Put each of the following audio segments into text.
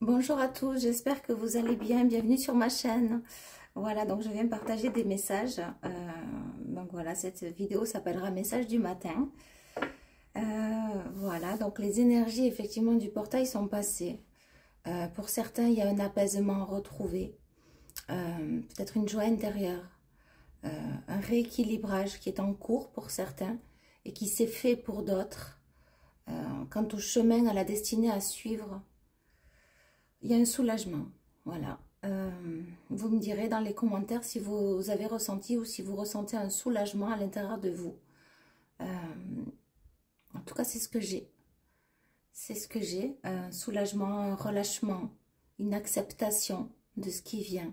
Bonjour à tous, j'espère que vous allez bien. Bienvenue sur ma chaîne. Voilà, donc je viens partager des messages. Donc voilà, cette vidéo s'appellera Message du matin. Voilà, donc les énergies effectivement du portail sont passées. Pour certains, il y a un apaisement retrouvé. Peut-être une joie intérieure. Un rééquilibrage qui est en cours pour certains et qui s'est fait pour d'autres. Quant au chemin, à la destinée à suivre, il y a un soulagement, voilà. Vous me direz dans les commentaires si vous avez ressenti ou si vous ressentez un soulagement à l'intérieur de vous. En tout cas, c'est ce que j'ai. C'est ce que j'ai, un soulagement, un relâchement, une acceptation de ce qui vient.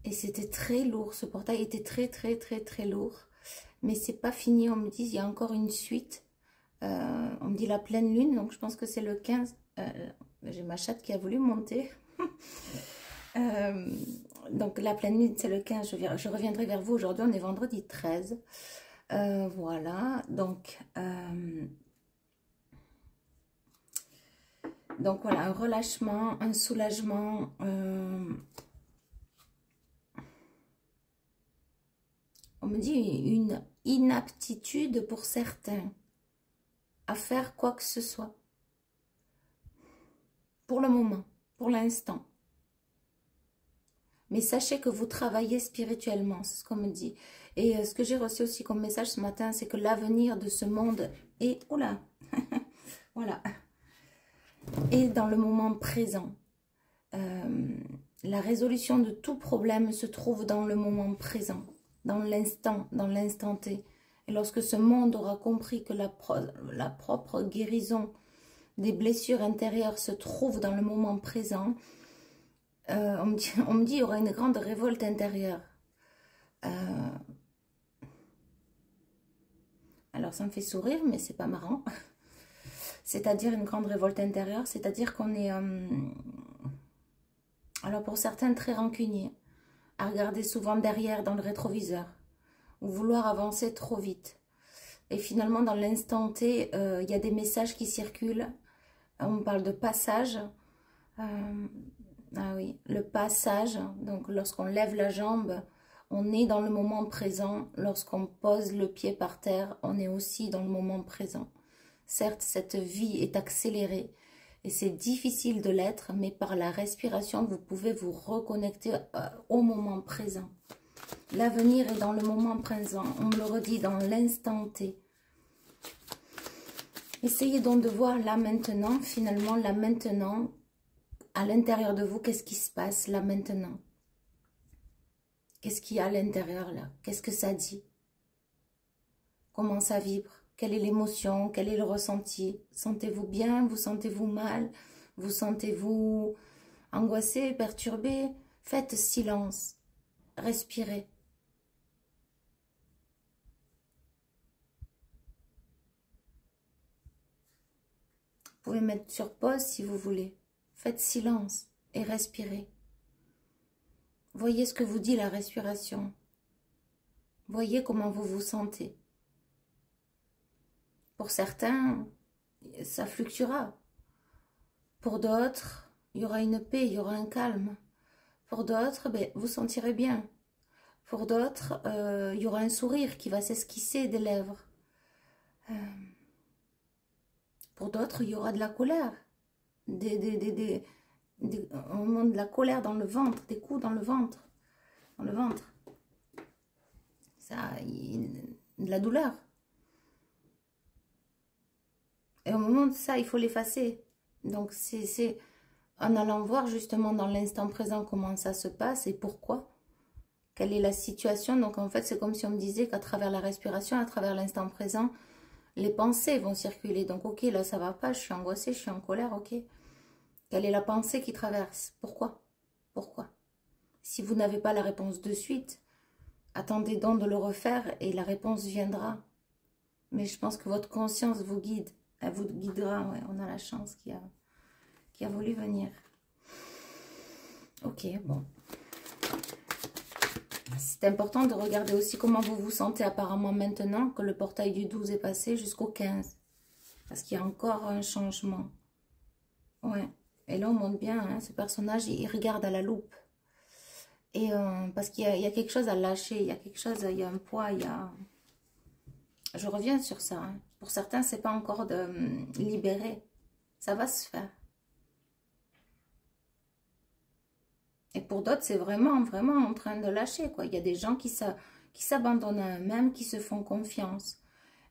Et c'était très lourd, ce portail était très lourd. Mais c'est pas fini, on me dit, il y a encore une suite. On me dit la pleine lune, donc je pense que c'est le 15. J'ai ma chatte qui a voulu monter. Donc la pleine lune c'est le 15, je reviendrai vers vous. Aujourd'hui on est vendredi 13. Voilà, donc voilà, un relâchement, un soulagement, on me dit une inaptitude pour certains à faire quoi que ce soit. Pour le moment, pour l'instant. Mais sachez que vous travaillez spirituellement, c'est ce qu'on me dit. Et ce que j'ai reçu aussi comme message ce matin, c'est que l'avenir de ce monde est... Oula voilà. Et dans le moment présent. La résolution de tout problème se trouve dans le moment présent, dans l'instant T. Et lorsque ce monde aura compris que la propre guérison des blessures intérieures se trouve dans le moment présent, on me dit il y aura une grande révolte intérieure. Alors ça me fait sourire, mais c'est pas marrant. C'est-à-dire une grande révolte intérieure, c'est-à-dire qu'on est... alors pour certains très rancuniers, à regarder souvent derrière dans le rétroviseur, ou vouloir avancer trop vite. Et finalement dans l'instant T, il y a des messages qui circulent. On parle de passage. Ah oui, le passage, donc lorsqu'on lève la jambe, on est dans le moment présent. Lorsqu'on pose le pied par terre, on est aussi dans le moment présent. Certes, cette vie est accélérée et c'est difficile de l'être, mais par la respiration, vous pouvez vous reconnecter au moment présent. L'avenir est dans le moment présent, on me le redit, dans l'instant T. Essayez donc de voir là maintenant, finalement, là maintenant, à l'intérieur de vous, qu'est-ce qui se passe là maintenant? Qu'est-ce qu'il y a à l'intérieur là? Qu'est-ce que ça dit? Comment ça vibre? Quelle est l'émotion? Quel est le ressenti? Sentez-vous bien? Vous sentez-vous mal? Vous sentez-vous angoissé, perturbé? Faites silence. Respirez. Vous pouvez mettre sur pause si vous voulez. Faites silence et respirez. Voyez ce que vous dit la respiration. Voyez comment vous vous sentez. Pour certains, ça fluctuera. Pour d'autres, il y aura une paix, il y aura un calme. Pour d'autres, ben, vous sentirez bien. Pour d'autres, il y aura un sourire qui va s'esquisser des lèvres. Pour d'autres, il y aura de la colère. Au moment de la colère dans le ventre, des coups dans le ventre. Dans le ventre. Ça, de la douleur. Et au moment de ça, il faut l'effacer. Donc, c'est en allant voir justement dans l'instant présent comment ça se passe et pourquoi. Quelle est la situation. Donc, en fait, c'est comme si on me disait qu'à travers la respiration, à travers l'instant présent, les pensées vont circuler. Donc, ok, là, ça va pas, je suis angoissée, je suis en colère, ok. Quelle est la pensée qui traverse? Pourquoi? Pourquoi? Si vous n'avez pas la réponse de suite, attendez donc de le refaire et la réponse viendra. Mais je pense que votre conscience vous guide. Elle vous guidera, ouais, on a la chance qui a voulu venir. Ok, bon. C'est important de regarder aussi comment vous vous sentez apparemment maintenant que le portail du 12 est passé jusqu'au 15. Parce qu'il y a encore un changement. Ouais. Et là, on montre bien, hein, ce personnage, il regarde à la loupe. Et parce qu'il y a quelque chose à lâcher, il y a quelque chose, il y a un poids, il y a... Je reviens sur ça. Hein. Pour certains, c'est pas encore de libérer. Ça va se faire. Et pour d'autres, c'est vraiment, vraiment en train de lâcher, quoi. Il y a des gens qui s'abandonnent à eux-mêmes, qui se font confiance.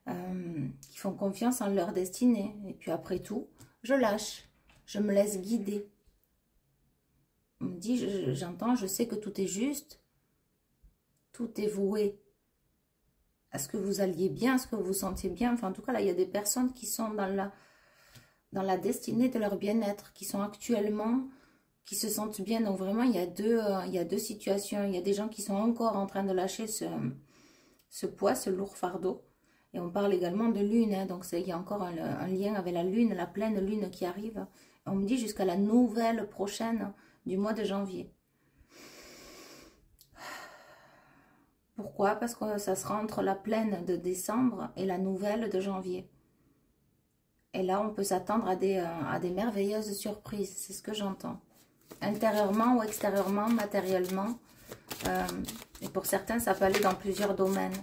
Qui font confiance en leur destinée. Et puis après tout, je lâche. Je me laisse guider. On me dit, j'entends, je sais que tout est juste. Tout est voué à ce que vous alliez bien, à ce que vous vous sentiez bien. Enfin, en tout cas, là, il y a des personnes qui sont dans la destinée de leur bien-être, qui sont actuellement, qui se sentent bien. Donc vraiment, il y a deux situations. Il y a des gens qui sont encore en train de lâcher ce poids, ce lourd fardeau. Et on parle également de lune. Hein, donc il y a encore un lien avec la lune, la pleine lune qui arrive. On me dit jusqu'à la nouvelle prochaine du mois de janvier. Pourquoi? Parce que ça sera entre la pleine de décembre et la nouvelle de janvier. Et là, on peut s'attendre à des merveilleuses surprises. C'est ce que j'entends. Intérieurement ou extérieurement, matériellement. Et pour certains, ça peut aller dans plusieurs domaines.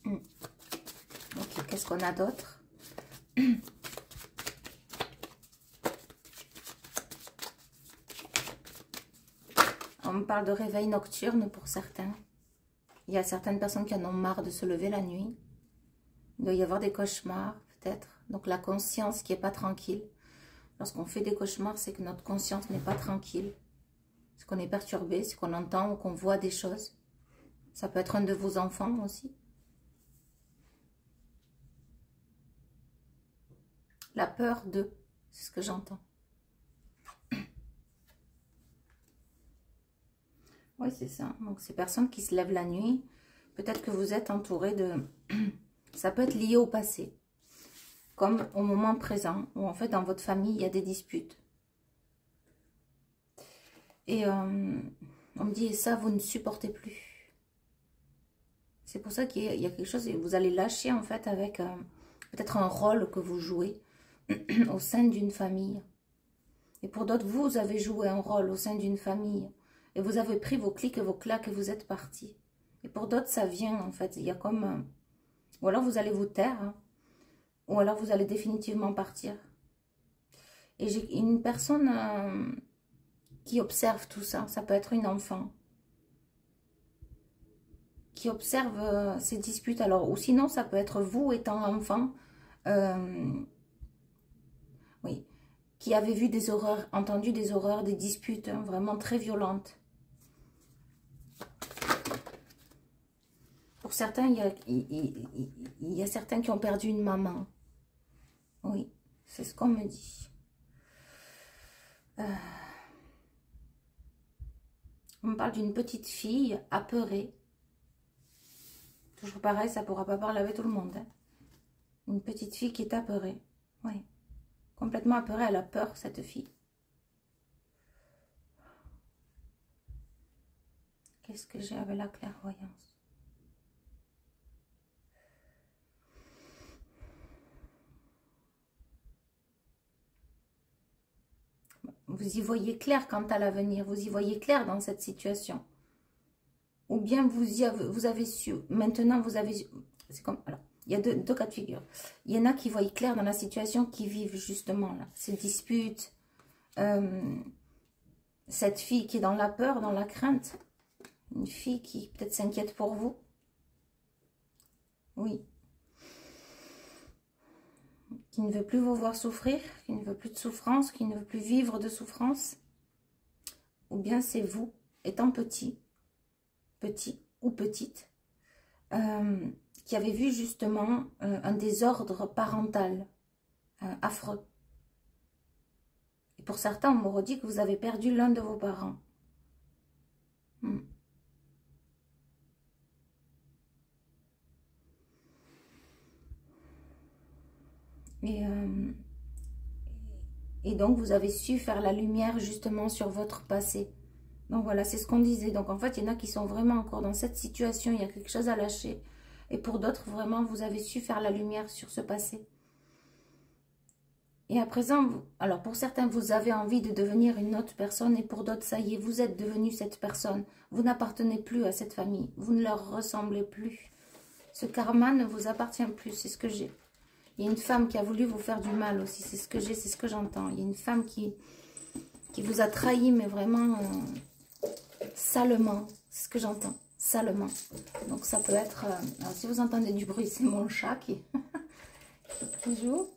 Ok, qu'est-ce qu'on a d'autre? On me parle de réveil nocturne pour certains. Il y a certaines personnes qui en ont marre de se lever la nuit. Il doit y avoir des cauchemars, peut-être. Donc la conscience qui n'est pas tranquille. Lorsqu'on fait des cauchemars, c'est que notre conscience n'est pas tranquille. C'est qu'on est perturbé, c'est qu'on entend ou qu'on voit des choses. Ça peut être un de vos enfants aussi. La peur de, c'est ce que j'entends. Oui, c'est ça. Donc, ces personnes qui se lèvent la nuit, peut-être que vous êtes entouré de... Ça peut être lié au passé. Comme au moment présent, où en fait, dans votre famille, il y a des disputes. Et on me dit, et ça, vous ne supportez plus. C'est pour ça qu'il y a quelque chose, et vous allez lâcher, en fait, avec peut-être un rôle que vous jouez au sein d'une famille. Et pour d'autres, vous avez joué un rôle au sein d'une famille. Et vous avez pris vos clics et vos claques et vous êtes partis. Et pour d'autres, ça vient, en fait. Il y a comme... Ou alors, vous allez vous taire. Hein, ou alors, vous allez définitivement partir. Et j'ai une personne qui observe tout ça. Ça peut être une enfant. Qui observe ces disputes. Alors, ou sinon, ça peut être vous étant enfant. Oui. Qui avez vu des horreurs, entendu des horreurs, des disputes hein, vraiment très violentes. Pour certains, il y a certains qui ont perdu une maman. Oui, c'est ce qu'on me dit. On me parle d'une petite fille apeurée. Toujours pareil, ça ne pourra pas parler avec tout le monde. Hein. Une petite fille qui est apeurée. Oui. Complètement apeurée, elle a peur, cette fille. Qu'est-ce que j'ai avec la clairvoyance? Vous y voyez clair quant à l'avenir. Vous y voyez clair dans cette situation. Ou bien vous avez su. Maintenant, vous avez... C'est comme... Alors, il y a deux cas de figure. Il y en a qui voient clair dans la situation, qui vivent justement là. Ces disputes. Cette fille qui est dans la peur, dans la crainte. Une fille qui peut-être s'inquiète pour vous. Oui. Qui ne veut plus vous voir souffrir, qui ne veut plus de souffrance, qui ne veut plus vivre de souffrance. Ou bien c'est vous, étant petit ou petite, qui avez vu justement un désordre parental affreux. Et pour certains, on me redit que vous avez perdu l'un de vos parents. Et donc, vous avez su faire la lumière justement sur votre passé. Donc voilà, c'est ce qu'on disait. Donc en fait, il y en a qui sont vraiment encore dans cette situation. Il y a quelque chose à lâcher. Et pour d'autres, vraiment, vous avez su faire la lumière sur ce passé. Et à présent, alors pour certains, vous avez envie de devenir une autre personne et pour d'autres, ça y est, vous êtes devenu cette personne. Vous n'appartenez plus à cette famille. Vous ne leur ressemblez plus. Ce karma ne vous appartient plus, c'est ce que j'ai. Il y a une femme qui a voulu vous faire du mal aussi, c'est ce que j'ai, c'est ce que j'entends. Il y a une femme qui vous a trahi, mais vraiment salement, c'est ce que j'entends, salement. Donc ça peut être, alors si vous entendez du bruit, c'est mon chat qui joue.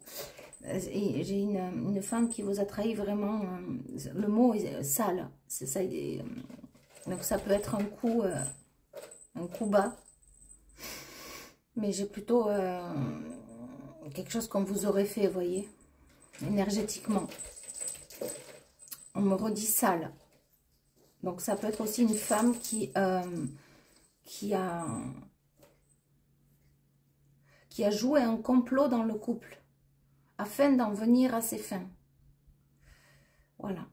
J'ai une femme qui vous a trahi vraiment, le mot est sale, c'est ça. Donc ça peut être un coup bas, mais j'ai plutôt quelque chose qu'on vous aurait fait, vous voyez, énergétiquement. On me redit sale. Donc ça peut être aussi une femme qui a joué un complot dans le couple afin d'en venir à ses fins. Voilà.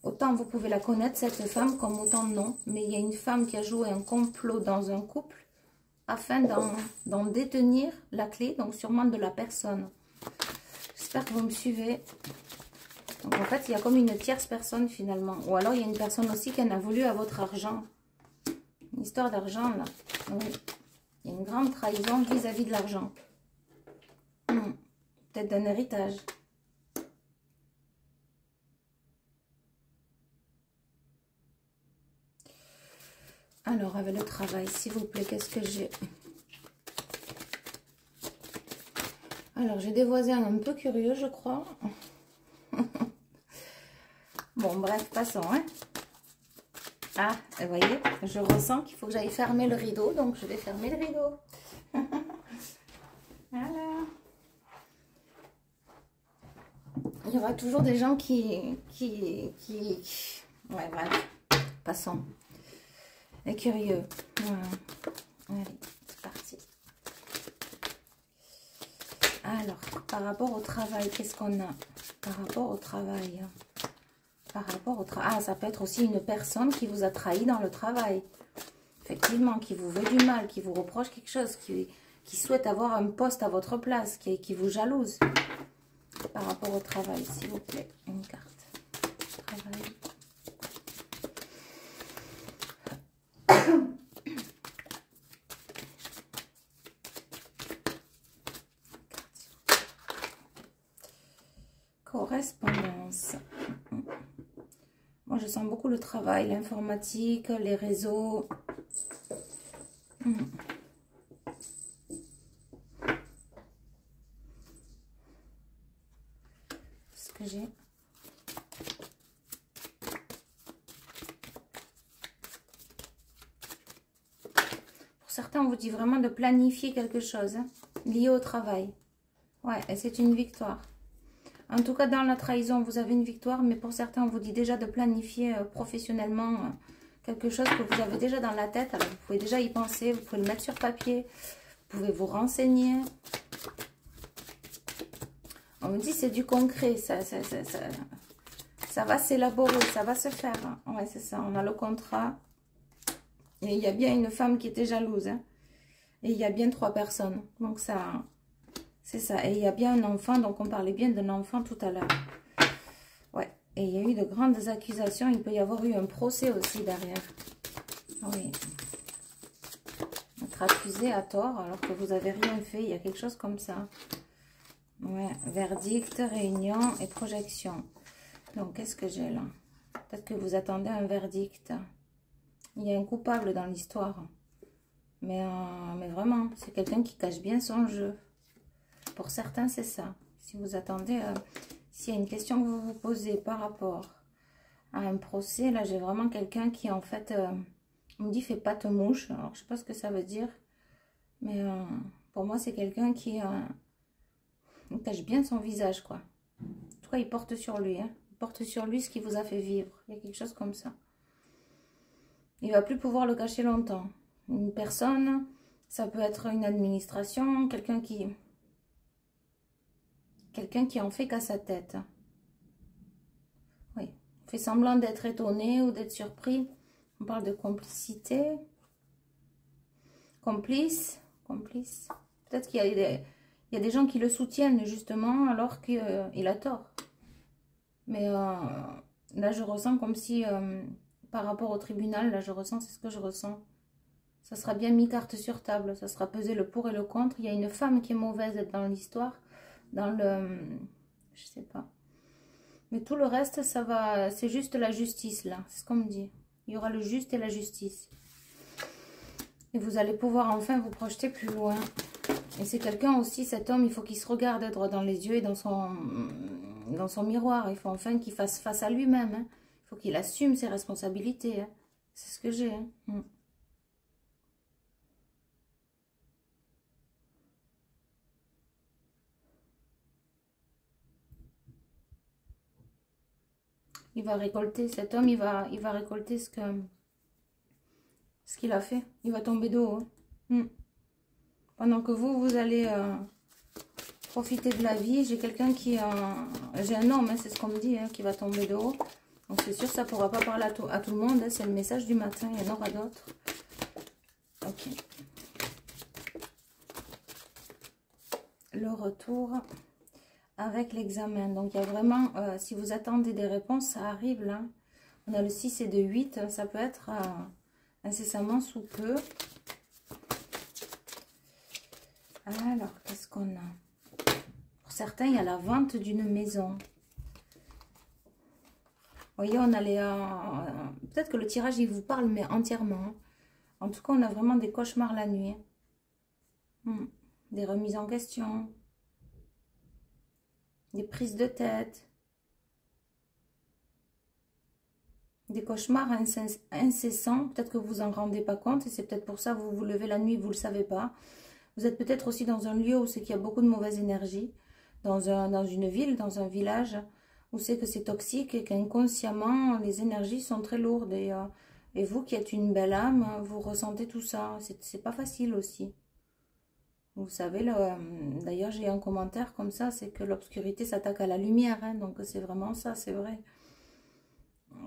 Autant vous pouvez la connaître, cette femme, comme autant non. Mais il y a une femme qui a joué un complot dans un couple afin d'en détenir la clé, donc sûrement de la personne. J'espère que vous me suivez. Donc en fait, il y a comme une tierce personne finalement. Ou alors il y a une personne aussi qui en a voulu à votre argent. Une histoire d'argent là. Oui. Il y a une grande trahison vis-à-vis de l'argent. Peut-être d'un héritage. Alors, avec le travail, s'il vous plaît, qu'est-ce que j'ai? Alors, j'ai des voisins un peu curieux, je crois. Bon, bref, passons, hein. Ah, vous voyez, je ressens qu'il faut que j'aille fermer le rideau, donc je vais fermer le rideau. Voilà. Il y aura toujours des gens qui... Ouais, bref, passons. Les curieux. Voilà. Allez, c'est parti. Alors, par rapport au travail, qu'est-ce qu'on a? Par rapport au travail. Ah, ça peut être aussi une personne qui vous a trahi dans le travail. Effectivement, qui vous veut du mal, qui vous reproche quelque chose, qui souhaite avoir un poste à votre place, qui vous jalouse. Par rapport au travail, s'il vous plaît, une carte. Travail. Correspondance. Moi, je sens beaucoup le travail, l'informatique, les réseaux. Ce que j'ai. Pour certains, on vous dit vraiment de planifier quelque chose lié au travail. Ouais, et c'est une victoire. En tout cas, dans la trahison, vous avez une victoire, mais pour certains, on vous dit déjà de planifier professionnellement quelque chose que vous avez déjà dans la tête. Alors, vous pouvez déjà y penser, vous pouvez le mettre sur papier, vous pouvez vous renseigner. On me dit c'est du concret, ça va s'élaborer, ça va se faire. Ouais, c'est ça, on a le contrat. Et il y a bien une femme qui était jalouse. Hein. Et il y a bien 3 personnes. Donc ça... C'est ça. Et il y a bien un enfant. Donc, on parlait bien d'un enfant tout à l'heure. Ouais. Et il y a eu de grandes accusations. Il peut y avoir eu un procès aussi derrière. Oui. Être accusé à tort alors que vous n'avez rien fait. Il y a quelque chose comme ça. Ouais. Verdict, réunion et projection. Donc, qu'est-ce que j'ai là? Peut-être que vous attendez un verdict. Il y a un coupable dans l'histoire. Mais vraiment, c'est quelqu'un qui cache bien son jeu. Pour certains, c'est ça. Si vous attendez, s'il y a une question que vous vous posez par rapport à un procès, là, j'ai vraiment quelqu'un qui, en fait, me dit, fais pas te mouche. Alors, je sais pas ce que ça veut dire. Mais pour moi, c'est quelqu'un qui cache bien son visage, quoi. En tout cas, il porte sur lui. Hein. Il porte sur lui ce qui vous a fait vivre. Il y a quelque chose comme ça. Il va plus pouvoir le cacher longtemps. Une personne, ça peut être une administration, quelqu'un qui en fait qu'à sa tête. Oui. Fait semblant d'être étonné ou d'être surpris. On parle de complicité. Complice. Peut-être qu'il y Il y a des gens qui le soutiennent justement alors qu'il a tort. Mais là, je ressens comme si, par rapport au tribunal, là, je ressens, c'est ce que je ressens. Ça sera bien mis carte sur table, ça sera pesé le pour et le contre. Il y a une femme qui est mauvaise dans l'histoire, dans le... je sais pas. Mais tout le reste, ça va, c'est juste la justice, là. C'est ce qu'on me dit. Il y aura le juste et la justice. Et vous allez pouvoir enfin vous projeter plus loin. Et c'est quelqu'un aussi, cet homme, il faut qu'il se regarde droit dans les yeux et dans son miroir. Il faut enfin qu'il fasse face à lui-même. Hein. Il faut qu'il assume ses responsabilités. Hein. C'est ce que j'ai. Hein. Il va récolter, cet homme, il va récolter ce qu'il a fait. Il va tomber de haut. Hein. Pendant que vous allez profiter de la vie. J'ai quelqu'un qui... j'ai un homme, hein, c'est ce qu'on me dit, hein, qui va tomber de haut. Donc c'est sûr, ça ne pourra pas parler à tout le monde. Hein, c'est le message du matin, il y en aura d'autres. Ok. Le retour avec l'examen. Donc il y a vraiment, si vous attendez des réponses, ça arrive là. On a le 6 et de 8, ça peut être incessamment sous peu. Alors, qu'est-ce qu'on a? Pour certains, il y a la vente d'une maison. Vous voyez, on a les... peut-être que le tirage, il vous parle, mais entièrement. En tout cas, on a vraiment des cauchemars la nuit. Des remises en question. Des prises de tête. Des cauchemars incessants. Peut-être que vous en rendez pas compte. Et c'est peut-être pour ça que vous vous levez la nuit, vous ne le savez pas. Vous êtes peut-être aussi dans un lieu où c'est qu'il y a beaucoup de mauvaise énergie. Dans une ville, dans un village. Où c'est que c'est toxique et qu'inconsciemment, les énergies sont très lourdes. Et vous qui êtes une belle âme, vous ressentez tout ça. C'est pas facile aussi. Vous savez, d'ailleurs, j'ai un commentaire comme ça, c'est que l'obscurité s'attaque à la lumière. Hein, donc, c'est vraiment ça, c'est vrai.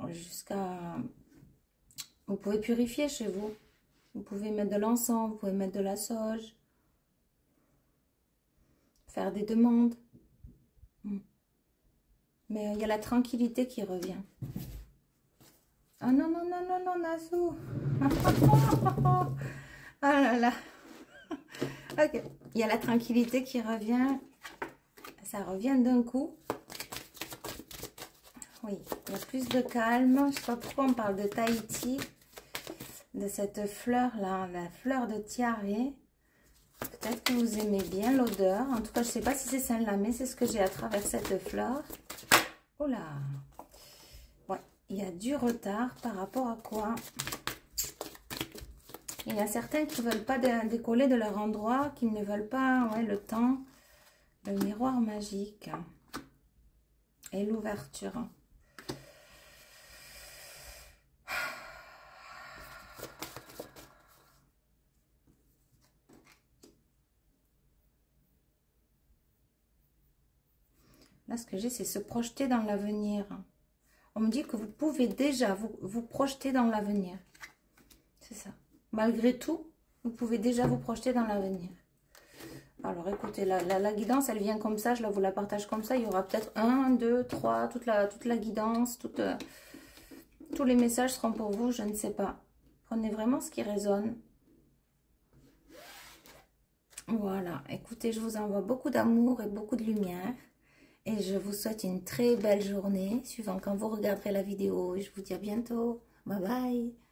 Jusqu'à... Vous pouvez purifier chez vous. Vous pouvez mettre de l'encens, vous pouvez mettre de la sauge. Faire des demandes. Mais il y a la tranquillité qui revient. Ah non, non, non, non, non, Nazou. Ah là là. Ok. Il y a la tranquillité qui revient. Ça revient d'un coup. Oui, il y a plus de calme. Je ne sais pas pourquoi on parle de Tahiti. De cette fleur-là, la fleur de tiare. Peut-être que vous aimez bien l'odeur. En tout cas, je ne sais pas si c'est celle-là, mais c'est ce que j'ai à travers cette fleur. Oh là! Ouais, il y a du retard par rapport à quoi? Il y a certains qui ne veulent pas décoller de leur endroit, qui ne veulent pas le temps, le miroir magique et l'ouverture. Là, ce que j'ai, c'est se projeter dans l'avenir. On me dit que vous pouvez déjà vous projeter dans l'avenir. C'est ça. Malgré tout, vous pouvez déjà vous projeter dans l'avenir. Alors, écoutez, la guidance, elle vient comme ça. Je vous la partage comme ça. Il y aura peut-être 1, 2, 3, toute la guidance. Tous les messages seront pour vous, je ne sais pas. Prenez vraiment ce qui résonne. Voilà. Écoutez, je vous envoie beaucoup d'amour et beaucoup de lumière. Et je vous souhaite une très belle journée, suivant quand vous regarderez la vidéo. Je vous dis à bientôt. Bye bye.